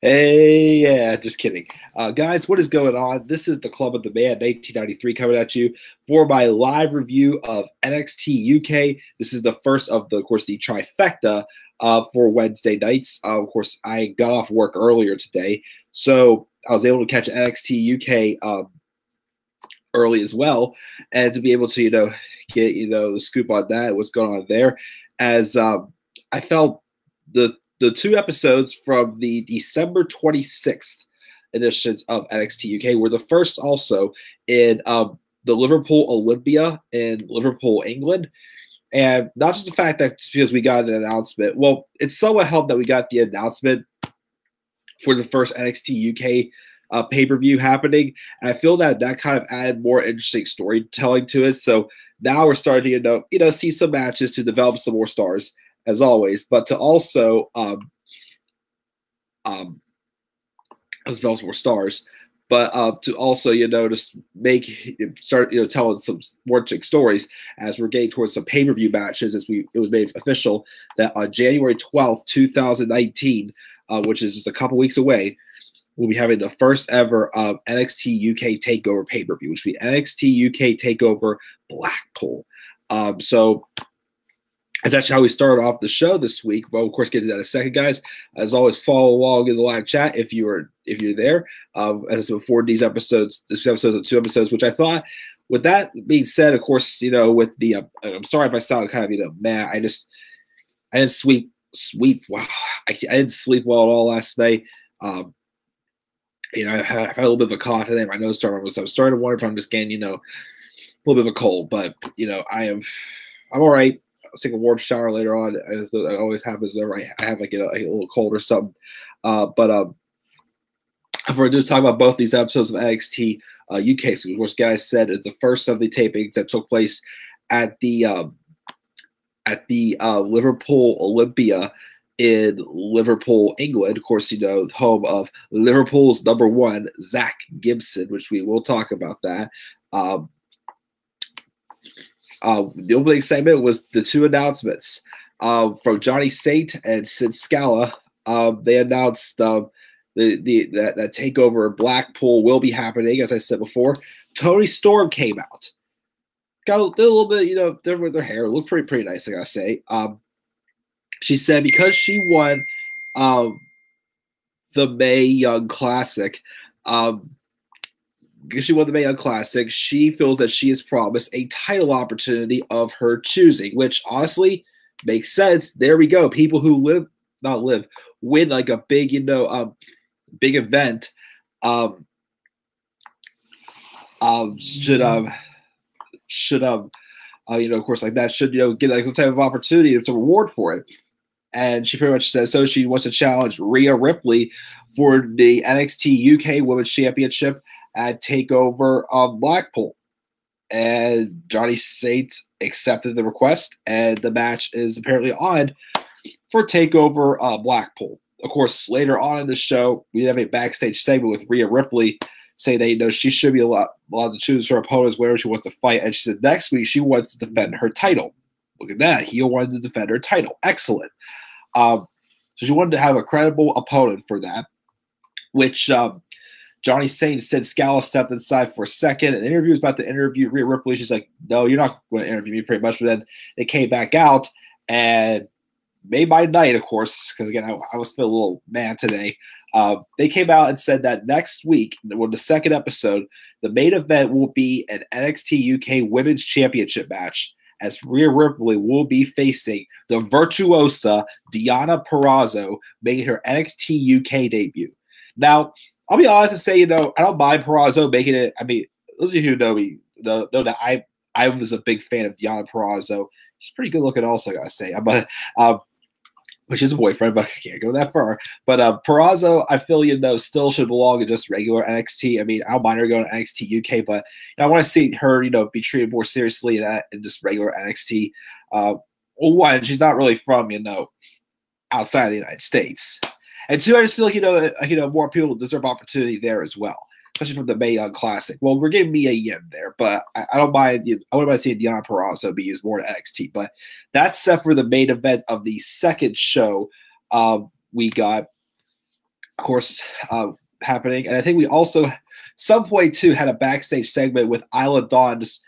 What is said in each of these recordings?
Hey, yeah, just kidding. Guys, what is going on? This is the Club of the Man 1993 coming at you for my live review of NXT UK. This is the first of of course, the trifecta for Wednesday nights. Of course, I got off work earlier today, so I was able to catch NXT UK early as well, and to be able to, get, the scoop on that, what's going on there, as I felt the two episodes from the December 26th editions of NXT UK were the first also in the Liverpool Olympia in Liverpool, England. And not just the fact that just because we got an announcement, well, it's somewhat helped that we got the announcement for the first NXT UK pay-per-view happening. And I feel that that kind of added more interesting storytelling to it. So now we're starting to, see some matches to develop some more stars, as always, but to also develop some more stars, but to also, just start telling some more interesting stories as we're getting towards some pay-per-view matches, as it was made official that on January 12th, 2019, which is just a couple weeks away, we'll be having the first ever NXT UK Takeover pay-per-view, which will be NXT UK Takeover Blackpool. So that's actually how we started off the show this week. Well, of course, get to that in a second, guys. As always, follow along in the live chat if you're there. As for these episodes, this episode of 2 episodes, which I thought, with that being said, of course, with the I'm sorry if I sound kind of mad. I didn't sleep. Wow, I didn't sleep well at all last night. I had a little bit of a cough and then my nose started. So I'm starting to wonder if I'm just getting a little bit of a cold. But I'm all right. I'll take a warm shower later on. I always happens whenever I have a little cold or something. But if we're just talking about both these episodes of NXT UK, so which guys said it's the first of the tapings that took place at the Liverpool Olympia in Liverpool, England. Of course, the home of Liverpool's #1, Zach Gibson, which we will talk about that. The opening segment was the 2 announcements from Johnny Saint and Sid Scala. They announced that takeover Blackpool will be happening, as I said before. Toni Storm came out, did a little bit, different with her hair, looked pretty nice, I gotta say. She said because she won the Mae Young Classic. Because she won the Mae Young Classic, she feels that she is promised a title opportunity of her choosing, which honestly makes sense. There we go. People who win like a big, big event, should of course, like that should, get like some type of opportunity to reward for it. And she pretty much says so. She wants to challenge Rhea Ripley for the NXT UK Women's Championship at Takeover Blackpool. And Johnny Saint accepted the request, and the match is apparently on for Takeover Blackpool. Of course, later on in the show, we have a backstage segment with Rhea Ripley saying that she should be allowed to choose her opponents wherever she wants to fight. And she said next week she wants to defend her title. Look at that. He wanted to defend her title. Excellent. So she wanted to have a credible opponent for that, which Johnny Saint said Scala stepped inside for a second. An interview was about to interview Rhea Ripley. She's like, no, you're not going to interview me, pretty much. But then they came back out, and made my night, of course, because, again, I was feeling a little mad today. They came out and said that next week, when the second episode, the main event will be an NXT UK Women's Championship match, as Rhea Ripley will be facing the virtuosa Deonna Purrazzo, making her NXT UK debut. Now, I'll be honest and say, I don't mind Purrazzo making it. I mean, those of you who know me know that I was a big fan of Deonna Purrazzo. She's pretty good looking also, I gotta say. But which is a boyfriend, but I can't go that far. But Purrazzo, I feel, still should belong in just regular NXT. I mean, I don't mind her going to NXT UK, but I want to see her, be treated more seriously in just regular NXT. Well, one, she's not really from, outside of the United States. And 2, I just feel like, more people deserve opportunity there as well, especially from the Mae Young Classic. Well, we're getting Mia Yim there, but I don't mind. I wouldn't mind seeing Deonna Purrazzo be used more in NXT. But that's set for the main event of the second show. We got of course, happening. And I think we also, some point too, had a backstage segment with Isla Dawn just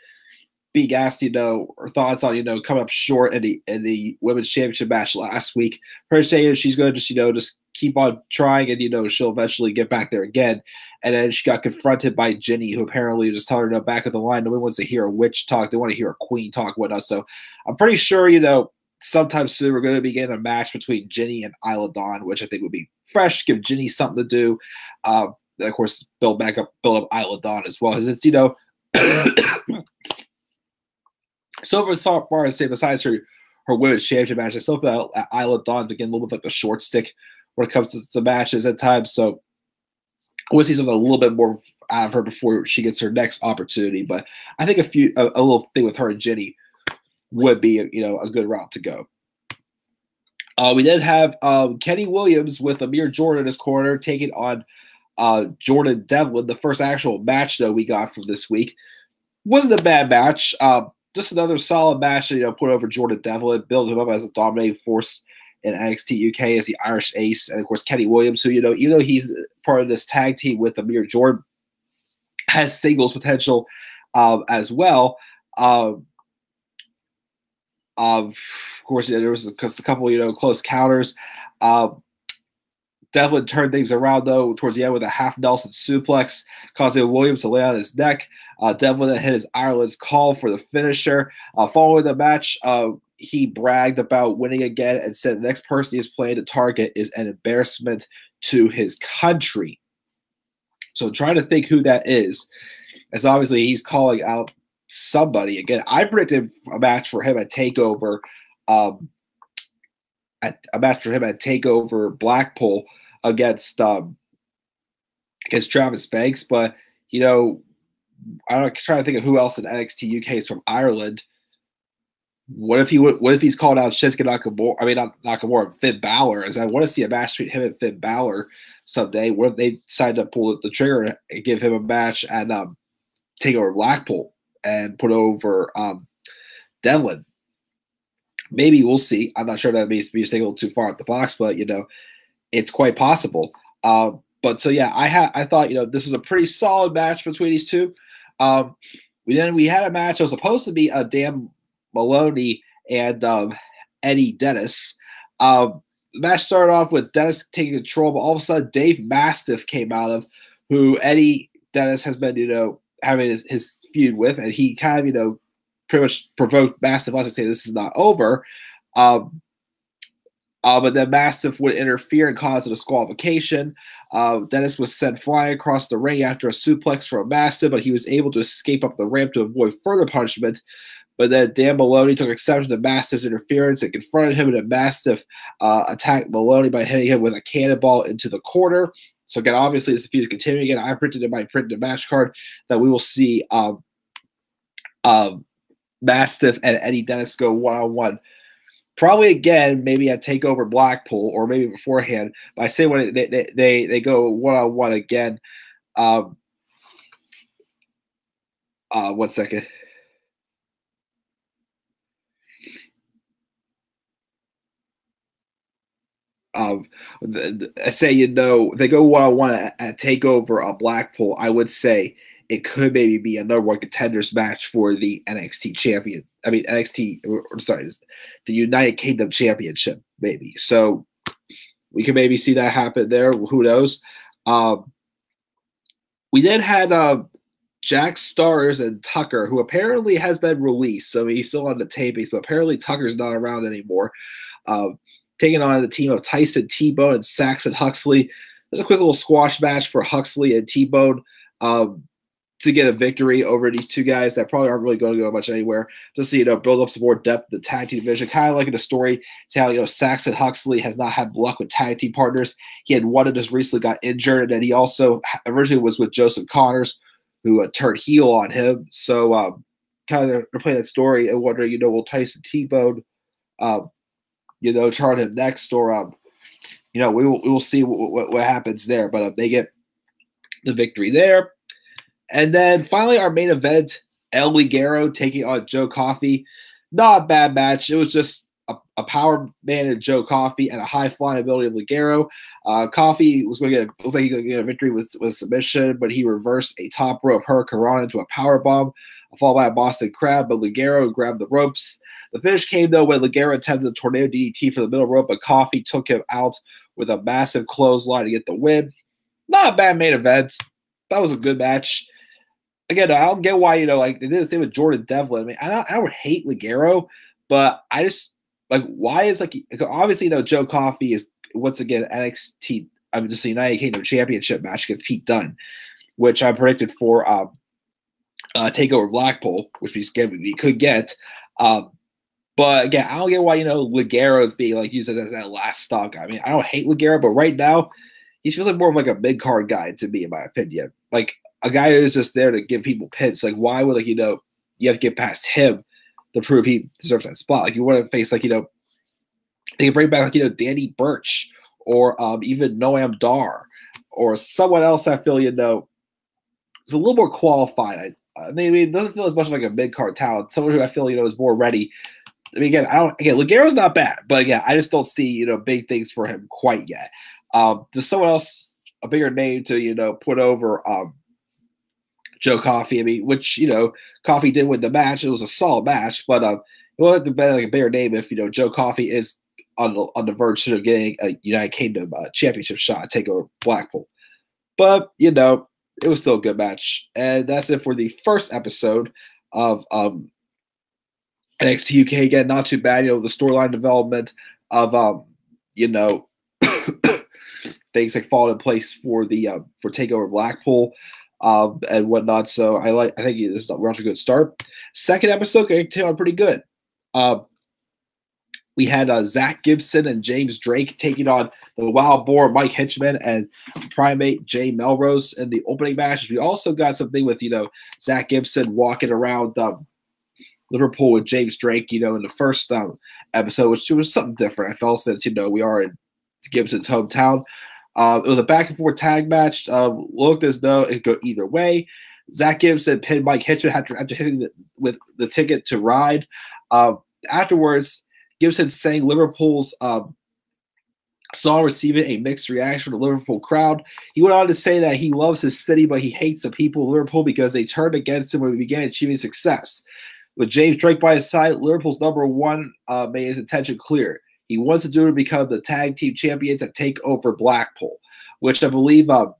being asked, her thoughts on, coming up short in the women's championship match last week. Her saying she's going to just keep on trying, and she'll eventually get back there again. And then she got confronted by Ginny, who apparently just told her, back of the line. Nobody wants to hear a witch talk. They want to hear a queen talk with us. So I'm pretty sure, sometime soon we're going to be getting a match between Ginny and Isla Dawn, which I think would be fresh, give Ginny something to do. And of course, build up Isla Dawn as well. Because it's, so far as say besides her women's championship match, I still feel that Isla Dawn again a little bit like the short stick when it comes to matches at times. So I want to see something a little bit more out of her before she gets her next opportunity. But I think a little thing with her and Ginny would be a good route to go. We then have Kenny Williams with Amir Jordan in his corner taking on Jordan Devlin. The first actual match though we got from this week wasn't a bad match. Just another solid match to put over Jordan Devlin, build him up as a dominating force in NXT UK as the Irish Ace, and of course Kenny Williams, who even though he's part of this tag team with Amir Jordan, has singles potential as well. Of course, there was a couple close counters. Devlin turned things around though towards the end with a half Nelson suplex, causing Williams to lay on his neck. Devlin then hit his Ireland's call for the finisher. Following the match, he bragged about winning again and said the next person he's planning to target is an embarrassment to his country. So trying to think who that is, as obviously he's calling out somebody. Again, I predicted a match for him at TakeOver. Blackpool against Travis Banks, but I'm trying to think of who else in NXT UK is from Ireland. What if he's called out Shinsuke Nakamura? I mean, not Nakamura, Finn Balor. As I want to see a match between him and Finn Balor someday. What if they decide to pull the trigger and give him a match and take over Blackpool and put over Devlin? Maybe we'll see. I'm not sure that may be a little too far out the box, but it's quite possible. But so yeah, I thought this was a pretty solid match between these two. We had a match that was supposed to be a Dan Maloney and Eddie Dennis. The match started off with Dennis taking control, but all of a sudden Dave Mastiff came out of, who Eddie Dennis has been having his feud with, and he kind of pretty much provoked Mastiff to say this is not over. But then Mastiff would interfere and cause a disqualification. Dennis was sent flying across the ring after a suplex from Mastiff, but he was able to escape up the ramp to avoid further punishment. But then Dan Maloney took exception to Mastiff's interference and confronted him, and Mastiff attacked Maloney by hitting him with a cannonball into the corner. So again, obviously this feud is continuing. Again, I printed in my printed match card that we will see Mastiff and Eddie Dennis go one-on-one. Probably again, maybe at TakeOver Blackpool or maybe beforehand. But I say when they go one-on-one again. 1 second. I say they go one-on-one at TakeOver Blackpool. I would say it could maybe be a number one contenders match for the NXT champion. I mean, the United Kingdom Championship, maybe. So we can maybe see that happen there. Who knows? We then had Jack Stars and Tucker, who apparently has been released. So he's still on the tapings, but apparently Tucker's not around anymore. Taking on the team of Tyson T-Bone and Saxon Huxley. There's a quick little squash match for Huxley and T-Bone to get a victory over these two guys that probably aren't really going to go much anywhere. Just to, build up some more depth in the tag team division. Kind of like in the story, to how, Saxon Huxley has not had luck with tag team partners. He had one that just recently got injured, and then he also originally was with Joseph Connors, who turned heel on him. So kind of playing that story and wondering, will Tyson T-Bone, chart him next, or we will see what happens there. But they get the victory there. And then finally, our main event, El Ligero taking on Joe Coffey. Not a bad match. It was just a power man in Joe Coffey and a high flying ability of Ligero. Coffey was going to looked like he was going to get a victory with submission, but he reversed a top rope hurricanrana into a power bomb, followed by a Boston Crab. But Ligero grabbed the ropes. The finish came though when Ligero attempted a tornado DDT for the middle rope, but Coffey took him out with a massive clothesline to get the win. Not a bad main event. That was a good match. Again, I don't get why, like they did this thing with Jordan Devlin. I mean, I don't hate Ligero, but I just like why is like obviously Joe Coffey is once again NXT. I mean, just the United Kingdom Championship match against Pete Dunne, which I predicted for Takeover Blackpool, which we could get. But again, I don't get why Ligero is being like used as that last stock guy. I mean, I don't hate Ligero, but right now he feels like more of like a mid card guy to me, in my opinion. Like a guy who's just there to give people pins. Like why would you have to get past him to prove he deserves that spot? Like you want to face they can bring back Danny Burch or even Noam Dar or someone else. I feel is a little more qualified. I mean, it doesn't feel as much like a mid card talent. Someone who I feel is more ready. I mean, Ligero's not bad, but again, I just don't see big things for him quite yet. There's someone else, a bigger name to put over Joe Coffey. I mean, which Coffey did win the match. It was a solid match, but it would have to be like a bigger name if Joe Coffey is on the verge of getting a United Kingdom championship shot, take over Blackpool. But it was still a good match, and that's it for the first episode of NXT UK. Again, not too bad. The storyline development of things like falling in place for the for Takeover Blackpool and whatnot. So I think we're off to a good start. Second episode came on pretty good. We had Zach Gibson and James Drake taking on the Wild Boar Mike Hitchman and Primate Jay Melrose in the opening match. We also got something with Zach Gibson walking around Liverpool with James Drake, in the first episode, which was something different. I felt since we are in Gibson's hometown. It was a back and forth tag match. Looked as though it could go either way. Zach Gibson pinned Mike Hitchman after hitting with the ticket to ride. Afterwards, Gibson sang Liverpool's song, receiving a mixed reaction from the Liverpool crowd. He went on to say that he loves his city, but he hates the people of Liverpool because they turned against him when he began achieving success. With James Drake by his side, Liverpool's number one made his intention clear. He wants to do it to become the tag team champions at Takeover Blackpool, which I believe I'm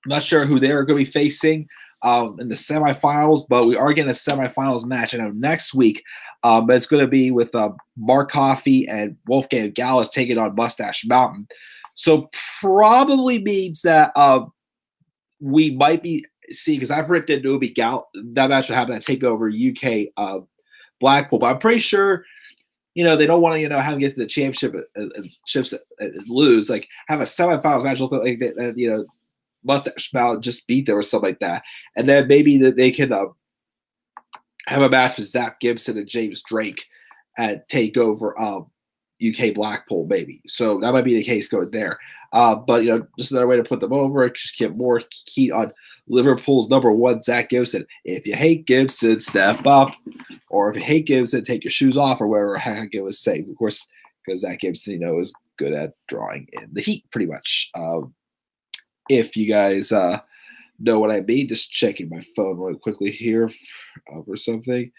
not sure who they're going to be facing in the semifinals, but we are getting a semifinals match. I know next week, but it's going to be with Mark Coffey and Wolfgang Gallows taking on Mustache Mountain. So probably means that we might be seeing, because I predicted it would be that match would happen at Takeover UK Blackpool, but I'm pretty sure they don't want to have him get to the championship and lose. Like have a semifinals match like that, Mustache Mountain just beat them or something like that, and then maybe that they can have a match with Zach Gibson and James Drake at Takeover UK Blackpool, maybe. So that might be the case going there. But just another way to put them over, just get more heat on Liverpool's number one, Zach Gibson. If you hate Gibson, step up. Or if you hate Gibson, take your shoes off, or whatever heck it was saying. Of course, because Zach Gibson, is good at drawing in the heat, pretty much. If you guys know what I mean, just checking my phone really quickly here for something.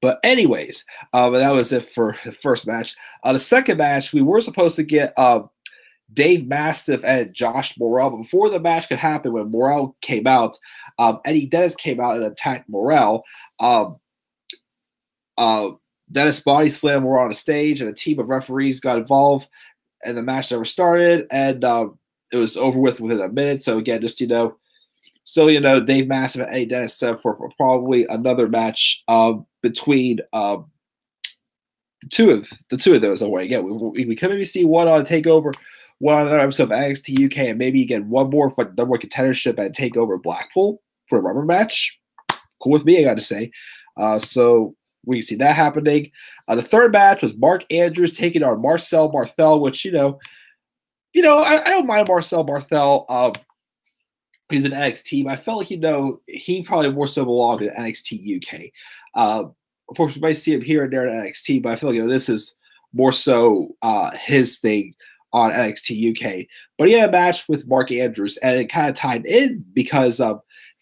But anyways, that was it for the first match. The second match, we were supposed to get Dave Mastiff and Josh Morrell. But before the match could happen, when Morrell came out, Eddie Dennis came out and attacked Morrell. Dennis body slammed Morrell on the stage, and a team of referees got involved, and the match never started, and it was over with within a minute. So again, just so Dave Mastiff and Eddie Dennis set for probably another match between the two of those. We could maybe see one on Takeover, one on another episode of NXT UK, and maybe again one more for number one contendership at Takeover Blackpool for a rubber match. Cool with me, I got to say. So we can see that happening. The third match was Mark Andrews taking on Marcel Barthel, which I don't mind Marcel Barthel. He's an NXT, but I felt like he probably more so belonged in NXT UK. of course, we might see him here and there in NXT, but I feel like this is more so his thing on NXT UK. But he had a match with Mark Andrews, and it kind of tied in because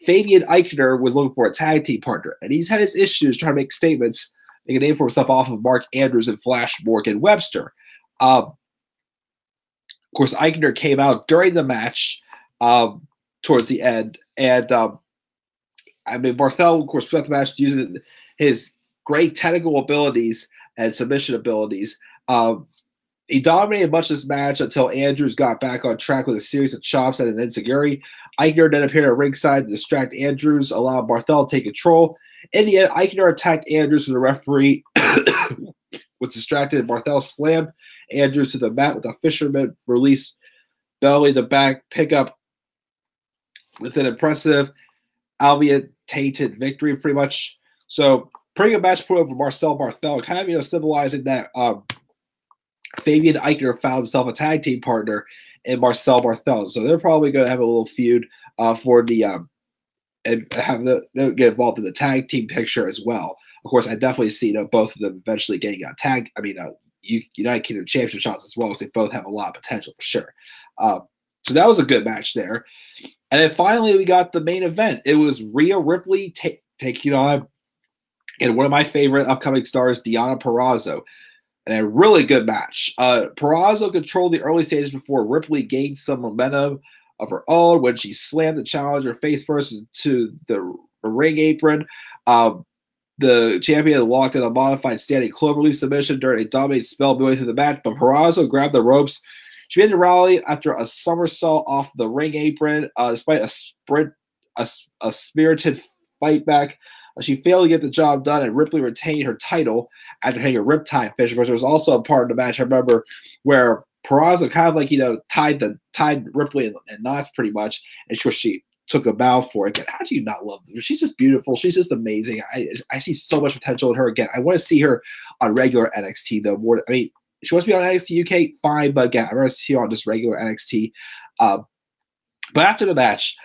Fabian Eichner was looking for a tag team partner, and he's had his issues trying to make statements, make a name for himself off of Mark Andrews and Flash Morgan Webster. Of course, Eichner came out during the match towards the end, and Barthel, of course, throughout the match using his great technical abilities and submission abilities. He dominated much of this match until Andrews got back on track with a series of chops and an enziguri. Eichner then appeared at ringside to distract Andrews, allowing Barthel to take control. In the end, Eichner attacked Andrews when the referee was distracted, and Barthel slammed Andrews to the mat with a fisherman release belly to back pickup with an impressive, albeit tainted victory, pretty much. So, pretty good match put over Marcel Barthel, kind of symbolizing that Fabian Eichner found himself a tag team partner in Marcel Barthel. So they're probably going to have a little feud for the and they'll get involved in the tag team picture as well. Of course, I definitely see both of them eventually getting a tag. United Kingdom Championship shots as well, because they both have a lot of potential for sure. So that was a good match there. And then finally, we got the main event. It was Rhea Ripley taking on, and one of my favorite upcoming stars, Deonna Purrazzo. And a really good match. Purrazzo controlled the early stages before Ripley gained some momentum of her own when she slammed the challenger face first into the ring apron. The champion locked in a modified standing cloverleaf submission during a dominating spell midway through the match, but Purrazzo grabbed the ropes. She began to rally after a somersault off the ring apron, despite a spirited fight back. She failed to get the job done, and Ripley retained her title after hitting a riptide finish. But there was also a part of the match I remember where Purrazzo kind of tied Ripley in knots pretty much, and she took a bow for it. Again, how do you not love her? She's just beautiful. She's just amazing. I see so much potential in her. Again, I want to see her on regular NXT though. She wants to be on NXT UK, fine, but again, I want to see her on just regular NXT. But after the match,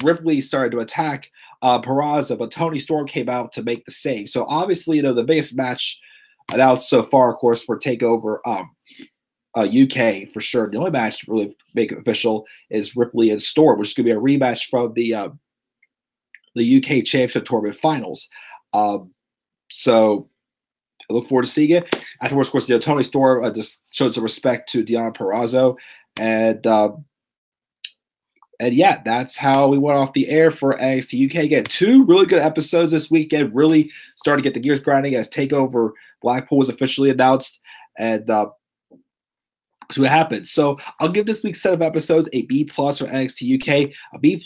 Ripley started to attack Purrazzo, but Toni Storm came out to make the save. So obviously, the biggest match announced so far, of course, for TakeOver UK for sure. The only match to really make it official is Ripley and Storm, which is going to be a rematch from the UK Championship Tournament Finals. So I look forward to seeing it. Afterwards, of course, Toni Storm just showed some respect to Deonna Purrazzo, and yeah, that's how we went off the air for NXT UK. Again, 2 really good episodes this weekend. Really started to get the gears grinding as TakeOver Blackpool was officially announced, and see what happens. So I'll give this week's set of episodes a B+ for NXT UK. A B+.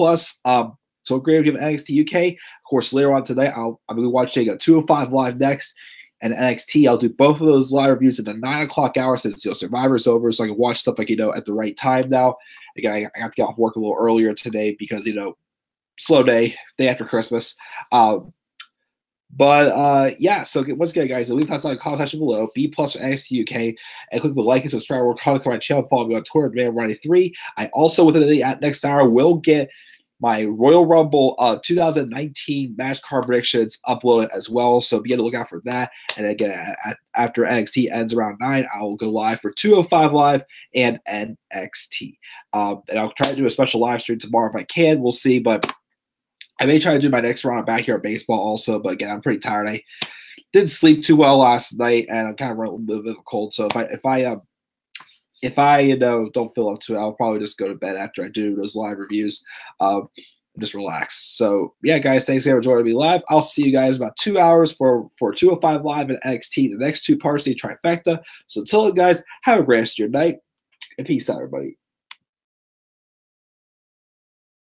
So great to give NXT UK. Of course, later on today, I'll be watching a 205 Live next. And NXT, I'll do both of those live reviews in the 9 o'clock hour since Survivor's over, so I can watch stuff at the right time now. Again, I have to get off work a little earlier today because slow day after Christmas. Yeah. So once again, guys, leave thoughts on the comment section below. B+ for NXT UK, and click the like and subscribe. Or comment on my channel. Follow me on Twitter, Man93. I also within the next hour will get my Royal Rumble 2019 match card predictions uploaded as well, so be on the lookout for that. And again, after NXT ends around 9, I will go live for 205 Live and NXT. And I'll try to do a special live stream tomorrow if I can. We'll see, but I may try to do my next round of Backyard Baseball also. But again, I'm pretty tired. I didn't sleep too well last night, and I'm kind of running a little bit of a cold. So if I don't feel up to it, I'll probably just go to bed after I do those live reviews. Just relax. So yeah, guys, thanks for joining me live. I'll see you guys about 2 hours for 205 Live and NXT, the next 2 parts of the trifecta. So until then, guys, have a great rest of your night, and peace out, everybody.